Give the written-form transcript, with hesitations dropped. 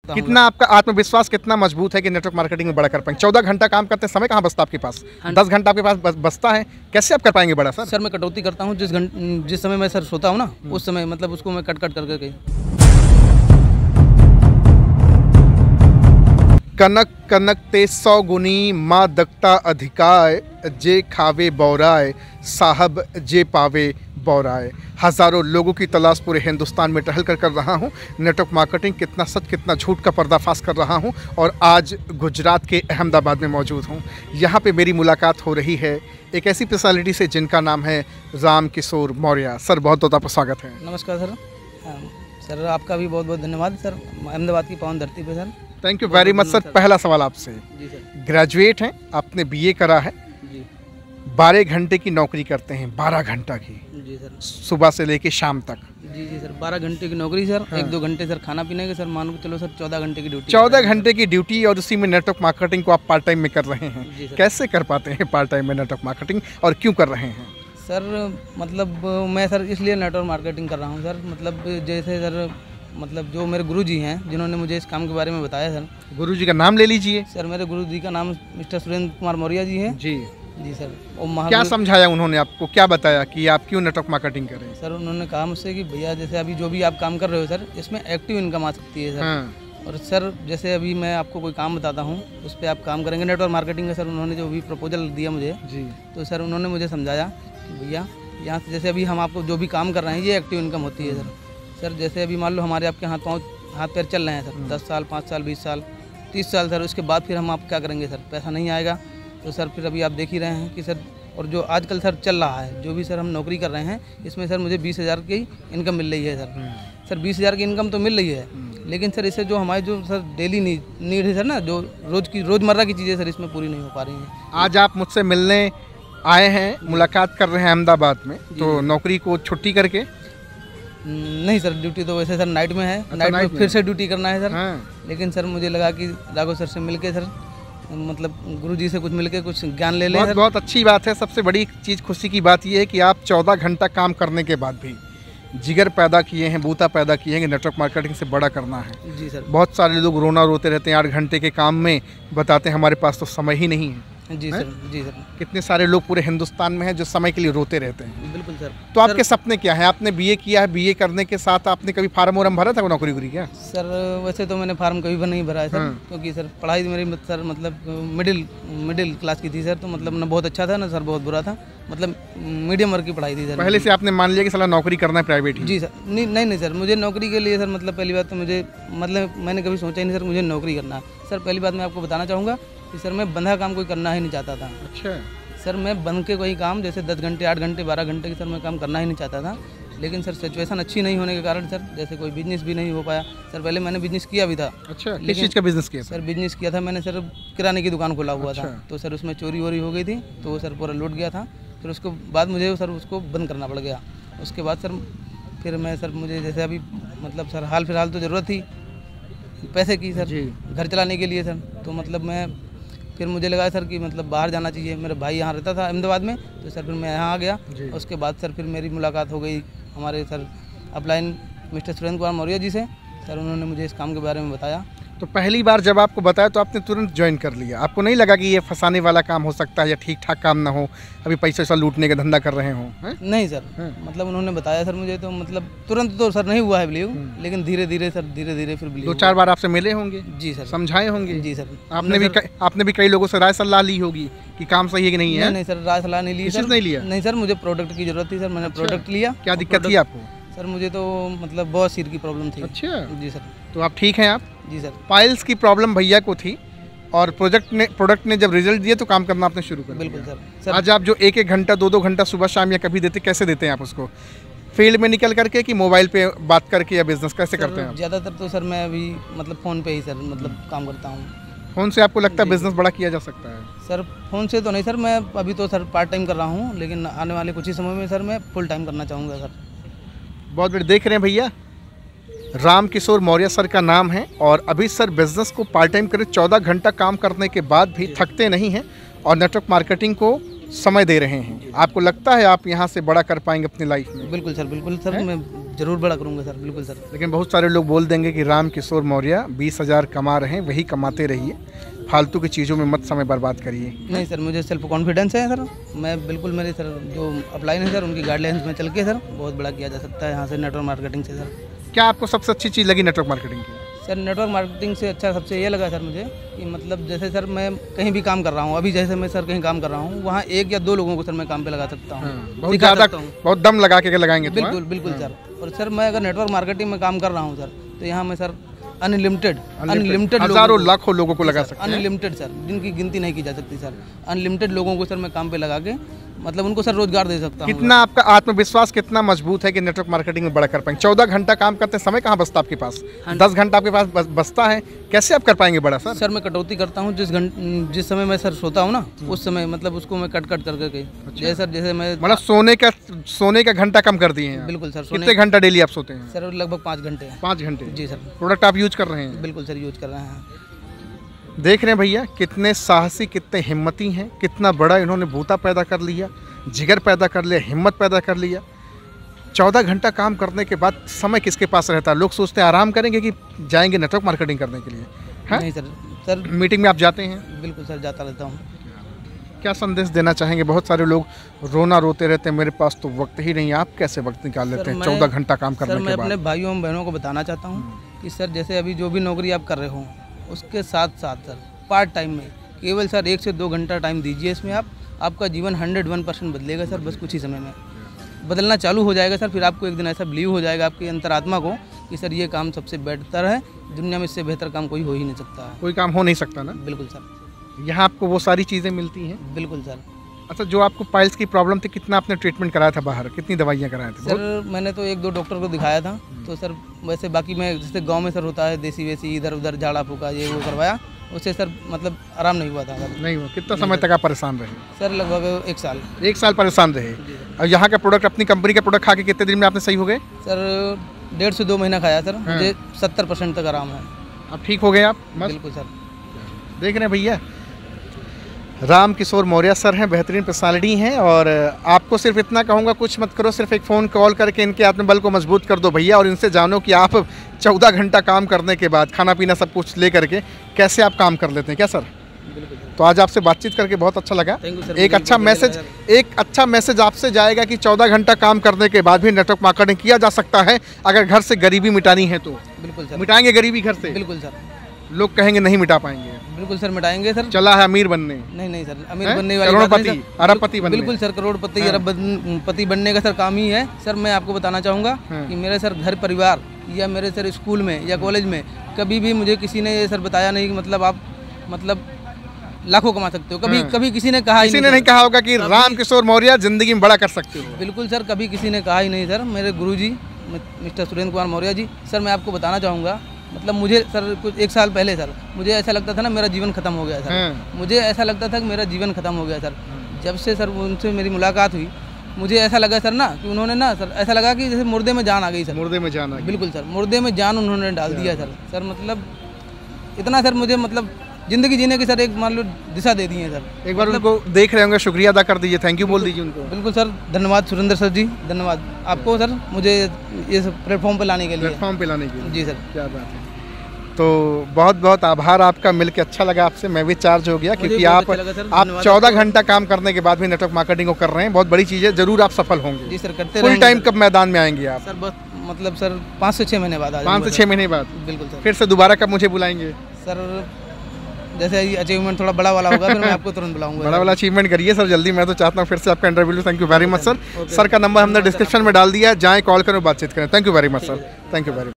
सकता हूँ। कितना आपका आत्मविश्वास कितना मजबूत है कि नेटवर्क मार्केटिंग में बड़ा कर पाएंगे? 14 घंटा काम करते हैं, समय कहाँ बचता आपके पास? 10 घंटा आपके पास बचता है, कैसे आप कर पाएंगे बड़ा सर? सर मैं कटौती करता हूँ, जिस समय मैं सर सोता हूँ ना, उस समय मतलब उसको मैं कट करके। कनक कनक ते 100 गुनी माँ दक्ता अधिकाय, जे खावे बौराय साहब जे पावे बौराय। हज़ारों लोगों की तलाश पूरे हिंदुस्तान में टहल कर रहा हूँ। नेटवर्क मार्केटिंग कितना सच कितना झूठ का पर्दाफाश कर रहा हूँ और आज गुजरात के अहमदाबाद में मौजूद हूँ। यहाँ पे मेरी मुलाकात हो रही है एक ऐसी पर्सनालिटी से जिनका नाम है राम किशोर मौर्य। सर बहुत बहुत आपका स्वागत है। नमस्कार सर। सर आपका भी बहुत बहुत धन्यवाद सर, अहमदाबाद की पावन धरती पे sir. Thank you very much sir. पहला सवाल आपसे, जी सर। ग्रेजुएट हैं, आपने बीए करा है, जी 12 घंटे की नौकरी करते हैं, 12 घंटा की, जी सर। सुबह से लेके शाम तक। जी जी सर, 12 घंटे की नौकरी सर। 1-2 घंटे सर खाना पीने के सर, मान के चलो सर 14 घंटे की ड्यूटी। 14 घंटे की ड्यूटी और उसी में नेटवर्क मार्केटिंग को आप पार्ट टाइम में कर रहे हैं। जी सर। कैसे कर पाते हैं पार्ट टाइम में नेटवर्क मार्केटिंग और क्यों कर रहे हैं? सर मतलब मैं सर इसलिए नेटवर्क मार्केटिंग कर रहा हूँ सर, मतलब जैसे सर मतलब जो मेरे गुरुजी हैं जिन्होंने मुझे इस काम के बारे में बताया सर। गुरुजी का नाम ले लीजिए। सर मेरे गुरुजी का नाम मिस्टर सुरेंद्र कुमार मौर्य जी हैं। जी जी सर। क्या समझाया उन्होंने आपको, क्या बताया कि आप क्यों नेटवर्क मार्केटिंग करें? सर उन्होंने कहा मुझसे कि भैया जैसे अभी जो भी आप काम कर रहे हो सर, इसमें एक्टिव इनकम आ सकती है सर। हाँ। और सर जैसे अभी मैं आपको कोई काम बताता हूँ, उस पर आप काम करेंगे नेटवर्क मार्केटिंग का। सर उन्होंने जो भी प्रपोजल दिया मुझे जी, तो सर उन्होंने मुझे समझाया कि भैया यहाँ से जैसे अभी हम आपको जो भी काम कर रहे हैं ये एक्टिव इनकम होती है सर। सर जैसे अभी मान लो हमारे आपके हाथ पैर चल रहे हैं सर, 10 साल 5 साल 20 साल 30 साल सर, उसके बाद फिर हम आप क्या करेंगे सर? पैसा नहीं आएगा तो सर फिर अभी आप देख ही रहे हैं कि सर, और जो आजकल सर चल रहा है, जो भी सर हम नौकरी कर रहे हैं, इसमें सर मुझे 20,000 की इनकम मिल रही है सर। सर 20,000 की इनकम तो मिल रही है, लेकिन सर इससे जो हमारी जो सर डेली नीड है सर ना, जो रोज़मर्रा की चीज़ें सर इसमें पूरी नहीं हो पा रही हैं। आज आप मुझसे मिलने आए हैं, मुलाकात कर रहे हैं अहमदाबाद में, तो नौकरी को छुट्टी करके? नहीं सर, ड्यूटी तो वैसे सर नाइट में है। नाइट में फिर से ड्यूटी करना है सर। हाँ। लेकिन सर मुझे लगा कि राघव सर से मिलके सर, मतलब गुरुजी से कुछ मिलके कुछ ज्ञान ले लें। बहुत अच्छी बात है। सबसे बड़ी चीज़ खुशी की बात यह है कि आप 14 घंटा काम करने के बाद भी जिगर पैदा किए हैं, बूता पैदा किए हैं कि नेटवर्क मार्केटिंग से बड़ा करना है। जी सर। बहुत सारे लोग रोना रोते रहते हैं 8 घंटे के काम में, बताते हैं हमारे पास तो समय ही नहीं है। जी सर। जी सर। कितने सारे लोग पूरे हिंदुस्तान में हैं जो समय के लिए रोते रहते हैं। बिल्कुल सर। तो आपके सपने क्या हैं? आपने बीए किया है, बीए करने के साथ आपने कभी फार्म वार्म भरा था नौकरी वोकरी क्या? सर वैसे तो मैंने फार्म कभी भी नहीं भरा है सर, क्योंकि सर पढ़ाई मेरी सर मतलब मिडिल क्लास की थी सर, तो मतलब ना बहुत अच्छा था ना सर बहुत बुरा था, मतलब मीडियम वर्ग की पढ़ाई थी सर। पहले से आपने मान लिया कि साला नौकरी करना है प्राइवेट ही? जी सर। नहीं सर, मुझे नौकरी के लिए सर मतलब पहली बात तो मुझे मतलब मैंने कभी सोचा ही नहीं सर मुझे नौकरी करना है। सर पहली बात मैं आपको बताना चाहूँगा कि सर मैं बंधा काम कोई करना ही नहीं चाहता था। अच्छा। सर मैं बंध के कोई काम जैसे 10 घंटे 8 घंटे 12 घंटे की सर मैं काम करना ही नहीं चाहता था, लेकिन सर सिचुएशन अच्छी नहीं होने के कारण सर जैसे कोई बिजनेस भी नहीं हो पाया सर। पहले मैंने बिजनेस किया भी था। अच्छा, किस चीज़ का बिजनेस किया? सर बिजनेस किया था मैंने सर, किराने की दुकान खोला हुआ अच्छा। था, तो सर उसमें चोरी वोरी हो गई थी, तो वो सर पूरा लूट गया था। फिर उसके बाद मुझे सर उसको बंद करना पड़ गया। उसके बाद सर फिर मैं सर मुझे जैसे अभी मतलब सर हाल फिलहाल तो ज़रूरत थी पैसे की सर, घर चलाने के लिए सर, तो मतलब मैं फिर मुझे लगा सर कि मतलब बाहर जाना चाहिए। मेरा भाई यहाँ रहता था अहमदाबाद में, तो सर फिर मैं यहाँ आ गया। उसके बाद सर फिर मेरी मुलाकात हो गई हमारे sir upline mister Surendra Kumar Maurya ji से। सर उन्होंने मुझे इस काम के बारे में बताया। तो पहली बार जब आपको बताया तो आपने तुरंत ज्वाइन कर लिया? आपको नहीं लगा कि ये फंसाने वाला काम हो सकता है या ठीक ठाक काम ना हो, अभी पैसा वैसा लूटने का धंधा कर रहे हो? नहीं सर, मतलब उन्होंने बताया सर मुझे, तो मतलब तुरंत तो सर नहीं हुआ है बिलीव, लेकिन धीरे धीरे फिर बिलीव। 2-4 बार आपसे मिले होंगे? जी सर। समझाए होंगे? जी सर। आपने भी कई लोगों से राय सलाह ली होगी कि काम सही है कि नहीं है? नहीं सर, राय सलाह नहीं ली सर। नहीं लिया? नहीं सर, मुझे प्रोडक्ट की जरूरत थी सर, मैंने प्रोडक्ट लिया। क्या दिक्कत थी आपको? सर मुझे तो मतलब बहुत सिर की प्रॉब्लम थी। अच्छा। जी सर। तो आप ठीक हैं आप? जी सर। पाइल्स की प्रॉब्लम भैया को थी और प्रोडक्ट ने जब रिजल्ट दिया तो काम करना आपने शुरू कर दिया। बिल्कुल सर। आज आप जो 1-1 घंटा 2-2 घंटा सुबह शाम या कभी देते, कैसे देते हैं आप उसको? फील्ड में निकल करके कि मोबाइल पे बात करके या बिजनेस कैसे करते हैं आप? ज़्यादातर तो सर मैं अभी मतलब फ़ोन पे ही सर मतलब काम करता हूँ। फ़ोन से आपको लगता है बिजनेस बड़ा किया जा सकता है? सर फ़ोन से तो नहीं सर, मैं अभी तो सर पार्ट टाइम कर रहा हूँ, लेकिन आने वाले कुछ ही समय में सर मैं फुल टाइम करना चाहूँगा सर। बहुत बड़े देख रहे हैं भैया, राम किशोर मौर्य सर का नाम है और अभी सर बिजनेस को पार्ट टाइम करें 14 घंटा काम करने के बाद भी थकते नहीं हैं और नेटवर्क मार्केटिंग को समय दे रहे हैं। आपको लगता है आप यहाँ से बड़ा कर पाएंगे अपनी लाइफ में? बिल्कुल सर, बिल्कुल सर, मैं जरूर बड़ा करूँगा सर, बिल्कुल सर। लेकिन बहुत सारे लोग बोल देंगे कि राम किशोर मौर्य 20,000 कमा रहे हैं, वही कमाते रहिए, फालतू की चीज़ों में मत समय बर्बाद करिए। नहीं सर, मुझे सेल्फ कॉन्फिडेंस है सर, मैं बिल्कुल मेरे सर जो अपलाइन है सर उनकी गाइडलाइंस में चल के सर बहुत बड़ा किया जा सकता है यहाँ से नेटवर्क मार्केटिंग से सर। क्या आपको सबसे अच्छी चीज़ लगी नेटवर्क मार्केटिंग की? सर नेटवर्क मार्केटिंग से अच्छा सबसे ये लगा सर मुझे कि मतलब जैसे सर मैं कहीं भी काम कर रहा हूँ, अभी जैसे मैं सर कहीं काम कर रहा हूँ, वहाँ 1 या 2 लोगों को सर मैं काम पे लगा सकता हूँ, बहुत ज़्यादा, बहुत दम लगा के लगाएंगे तो, बिल्कुल बिल्कुल सर। और सर मैं अगर नेटवर्क मार्केटिंग में काम कर रहा हूँ सर, तो यहाँ मैं सर अनलिमिटेड हजारों लाखों लोगों को लगा सकते हैं। अनलिमिटेड सर, जिनकी गिनती नहीं की जा सकती सर, अनलिमिटेड लोगों को सर मैं काम पे लगा के मतलब उनको सर रोजगार दे सकता हूँ। कितना आपका आत्मविश्वास कितना मजबूत है कि नेटवर्क मार्केटिंग में बड़ा कर पाएंगे? 14 घंटा काम करते समय कहाँ बचता आपके पास? 10 घंटा आपके पास बचता है, कैसे आप कर पाएंगे बड़ा सर? सर मैं कटौती करता हूँ, जिस समय मैं सर सोता हूँ ना उस समय मतलब उसको मैं कट करके जैसे सर जैसे मैं मतलब सोने का घंटा कम कर दिए हैं? बिल्कुल सर। कितने घंटा डेली आप सोते हैं? सर लगभग 5 घंटे। 5 घंटे जी सर। प्रोडक्ट आप यूज कर रहे हैं? बिल्कुल सर यूज कर रहे हैं। देख रहे हैं भैया कितने साहसी, कितने हिम्मती हैं, कितना बड़ा इन्होंने बूता पैदा कर लिया, जिगर पैदा कर लिया, हिम्मत पैदा कर लिया। 14 घंटा काम करने के बाद समय किसके पास रहता है? लोग सोचते हैं आराम करेंगे कि जाएंगे नेटवर्क मार्केटिंग करने के लिए, है? नहीं सर। सर मीटिंग में आप जाते हैं? बिल्कुल सर जाता रहता हूँ। क्या संदेश देना चाहेंगे? बहुत सारे लोग रोते रहते हैं, मेरे पास तो वक्त ही नहीं है। आप कैसे वक्त निकाल लेते हैं 14 घंटा काम करने के बाद? सर मैं अपने भाइयों और बहनों को बताना चाहता हूँ कि सर जैसे अभी जो भी नौकरी आप कर रहे हो उसके साथ साथ सर पार्ट टाइम में केवल सर 1 से 2 घंटा टाइम दीजिए इसमें, आपका जीवन 101% बदलेगा सर। बस कुछ ही समय में बदलना चालू हो जाएगा सर। फिर आपको एक दिन ऐसा बिलीव हो जाएगा आपकी अंतरात्मा को कि सर ये काम सबसे बेहतर है, दुनिया में इससे बेहतर काम कोई हो ही नहीं सकता है। कोई काम हो नहीं सकता ना? बिल्कुल सर। यहाँ आपको वो सारी चीज़ें मिलती हैं? बिल्कुल सर। अच्छा, जो आपको पाइल्स की प्रॉब्लम थी, कितना आपने ट्रीटमेंट कराया था बाहर? कितनी दवाइयाँ कराया था? सर मैंने तो 1-2 डॉक्टर को दिखाया था, तो सर वैसे बाकी मैं जैसे गांव में सर होता है देसी वेसी इधर उधर झाड़ा फूका ये वो करवाया, उससे सर मतलब आराम नहीं हुआ था सर। नहीं हुआ? कितना समय तक आप परेशान रहे? सर लगभग 1 साल। 1 साल परेशान रहे? और यहाँ का प्रोडक्ट, अपनी कंपनी का प्रोडक्ट खा के कितने दिन में आपने सही हो गए? सर 1.5 से 2 महीना खाया सर, मुझे 70% तक आराम है। अब ठीक हो गए आप? बिल्कुल सर। देख रहे हैं भैया, राम किशोर मौर्य सर हैं, बेहतरीन पर्सनालिटी हैं। और आपको सिर्फ इतना कहूँगा, कुछ मत करो, सिर्फ एक फ़ोन कॉल करके इनके आत्मबल को मजबूत कर दो भैया, और इनसे जानो कि आप 14 घंटा काम करने के बाद खाना पीना सब कुछ ले करके कैसे आप काम कर लेते हैं। क्या सर? बिल्कुल। तो आज आपसे बातचीत करके बहुत अच्छा लगा। एक अच्छा मैसेज आपसे जाएगा कि 14 घंटा काम करने के बाद भी नेटवर्क मार्केटिंग किया जा सकता है। अगर घर से गरीबी मिटानी है तो बिल्कुल सर मिटाएंगे गरीबी घर से? बिल्कुल सर। लोग कहेंगे नहीं मिटा पाएंगे? बिल्कुल सर मिटाएंगे सर। चला है अमीर बनने? नहीं सर, अमीर बनने वाली करोड़पति अरबपति बनने? बिल्कुल सर, करोड़पति अरबपति बनने का सर काम ही है सर। मैं आपको बताना चाहूँगा कि मेरे सर घर परिवार या मेरे सर स्कूल में या कॉलेज में कभी भी मुझे किसी ने ये सर बताया नहीं कि मतलब आप मतलब लाखों कमा सकते हो। कभी किसी ने कहा किसी ने नहीं कहा होगा कि राम किशोर मौर्य जिंदगी में बड़ा कर सकते हो? बिल्कुल सर, कभी किसी ने कहा ही नहीं सर। मेरे गुरुजी मिस्टर सुरेंद्र कुमार मौर्य जी सर, मैं आपको बताना चाहूँगा मतलब मुझे सर कुछ 1 साल पहले सर मुझे ऐसा लगता था ना मेरा जीवन खत्म हो गया सर। मुझे ऐसा लगता था कि मेरा जीवन खत्म हो गया सर। जब से सर उनसे मेरी मुलाकात हुई मुझे ऐसा लगा सर ना कि उन्होंने ना सर ऐसा लगा कि जैसे मुर्दे में जान आ गई सर। मुर्दे में जान आ गई? बिल्कुल सर, मुर्दे में जान उन्होंने डाल दिया सर मतलब इतना सर मुझे मतलब जिंदगी जीने की सर एक मान लो दिशा दे दी है सर। एक बार उनको देख रहे होंगे, शुक्रिया अदा कर दीजिए, थैंक यू बोल दीजिए उनको। बिल्कुल सर, धन्यवाद सुरेंद्र सर जी, धन्यवाद आपको सर मुझे ये प्लेटफॉर्म पे लाने के लिए। प्लेटफॉर्म पे लाने के लिए? जी सर। क्या बात है। तो बहुत बहुत आभार आपका, मिलके अच्छा लगा आपसे। मैं भी चार्ज हो गया क्योंकि आप 14 घंटा काम करने के बाद भी नेटवर्क मार्केटिंग को कर रहे हैं। बहुत बड़ी चीज़ है, जरूर आप सफल होंगे। जी सर, करते फुल टाइम कब मैदान में आएंगे आप? सर बस मतलब सर 5 से 6 महीने बाद। 5 से 6 महीने बाद? बिल्कुल सर। फिर से दोबारा कब मुझे बुलाएंगे? सर जैसे अचीवमेंट थोड़ा बड़ा वाला होगा फिर मैं आपको तुरंत बुलाऊंगा। बड़ा वाला अचीवमेंट करिए सर जल्दी, मैं तो चाहता हूँ फिर से आपका interview. Thank you very much sir. Sir का नंबर हमने डिस्क्रिप्शन में डाल दिया है, जाएँ कॉल करें, बातचीत करें। Thank you very much sir, thank you very much.